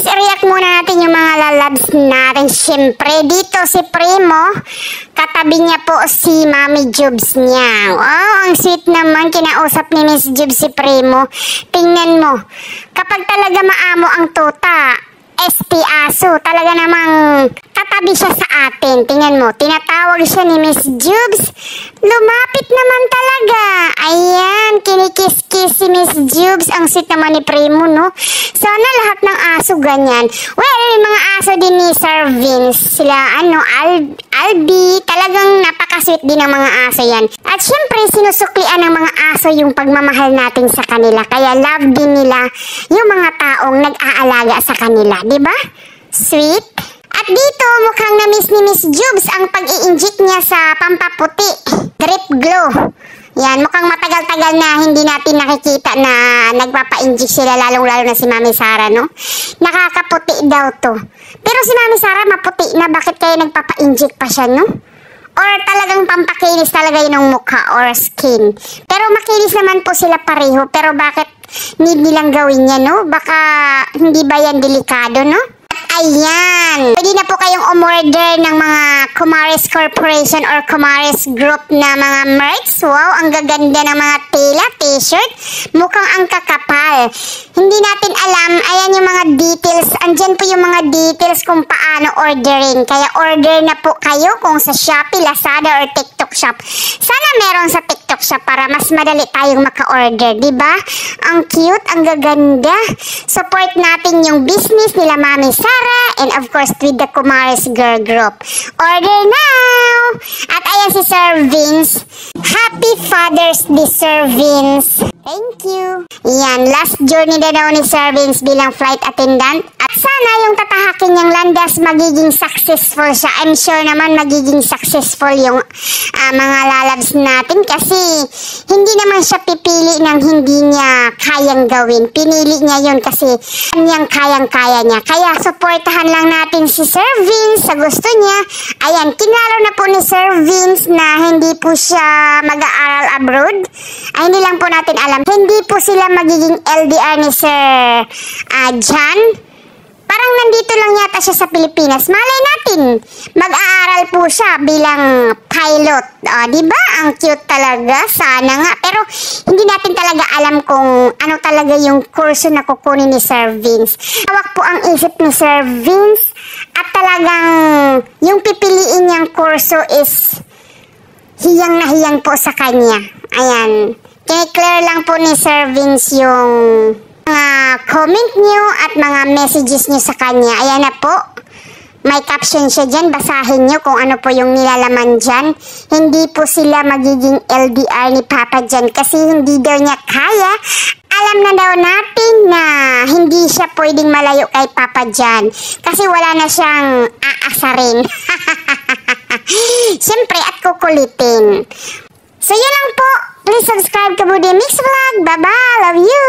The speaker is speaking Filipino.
guys, i-react muna natin yung mga lalabs natin. Siyempre, dito si Primo, katabi niya po si Mami Jubes niya. Wow, ang sweet naman, kinausap ni Miss Jubes si Primo. Tingnan mo, kapag talaga maamo ang tuta, ST Aso, talaga namang katabi siya sa atin. Tingnan mo, tinatawag siya ni Miss Jubes. Lumapit naman talaga. Ayan, kinikis-kiss si Miss Jubes. Ang sweet naman ni Primo, no? Sana lahat ng aso ganyan. Well, yung mga aso din ni Sir Vince. Sila, Albi. Talagang napaka-sweet din ng mga aso yan. At syempre, sinusuklian ng mga aso yung pagmamahal natin sa kanila. Kaya love din nila yung mga taong nag-aalaga sa kanila. Diba? Sweet. At dito, mukhang na-miss ni Miss Jubes ang pag-i-inject niya sa pampaputi. Drip Glow. Yan, mukhang matagal-tagal na hindi natin nakikita na nagpapa-inject sila, lalong-lalo na si Mami Sara, no? Nakakaputi daw to. Pero si Mami Sara maputi na, bakit kaya nagpapa-inject pa siya, no? Or talagang pampakinis talaga yun ng mukha or skin. Pero makinis naman po sila pareho, pero bakit need nilang gawin niya, no? Baka hindi ba yan delikado, no? Ayan, pwede na po kayong umorder ng mga Kumaris Corporation or Kumaris Group na mga merch. Wow, ang gaganda ng mga tela, t-shirt. Mukhang ang kakapal. Hindi natin alam, ayan yung mga details. Andyan po yung mga details kung paano orderin. Kaya order na po kayo kung sa Shopee, Lazada or TikTok Shop. Sana meron sa TikTok Shop para mas madali tayong maka-order, diba? Ang cute, ang gaganda. Support natin yung business nila Mami Sara and of course with the Kumaris Girl Group. Order now! At ayan si Sir Vince. Happy Father's Day, Sir Vince. Thank you. Yan, last journey na daw ni Sir Vince bilang flight attendant. At sana yung tatahakin niyang landas magiging successful siya. I'm sure naman magiging successful yung mga lalabs natin kasi hindi naman siya pipili ng hindi niya kayang gawin. Pinili niya yun kasi niyang kayang-kaya niya. Kaya supportahan lang natin si Sir Vince sa gusto niya. Ayan, kinlaro na po ni Sir Vince na hindi po siya mag-aaral abroad. Ay, hindi lang po natin alam. Hindi po sila magiging LDR ni Sir John. Parang nandito lang yata siya sa Pilipinas. Malay natin, mag-aaral po siya bilang pilot. Diba? Ang cute talaga. Sana nga. Pero hindi natin talaga alam kung ano talaga yung kurso na kukunin ni Sir Vince. Hawak po ang isip ni Sir Vince. At talagang yung pipiliin niyang kurso is hiyang na hiyang po sa kanya. Ayan. Kine-clear lang po ni Sir Vince yung mga comment nyo at mga messages nyo sa kanya. Ayan na po. May caption siya dyan. Basahin nyo kung ano po yung nilalaman dyan. Hindi po sila magiging LDR ni Papa dyan kasi hindi daw niya kaya. Alam na daw natin na hindi siya pwedeng malayo kay Papa dyan kasi wala na siyang aasarin. Siyempre at kukulitin. So yun lang po. Please subscribe to Buddy Mix Vlog. Bye-bye. Love you.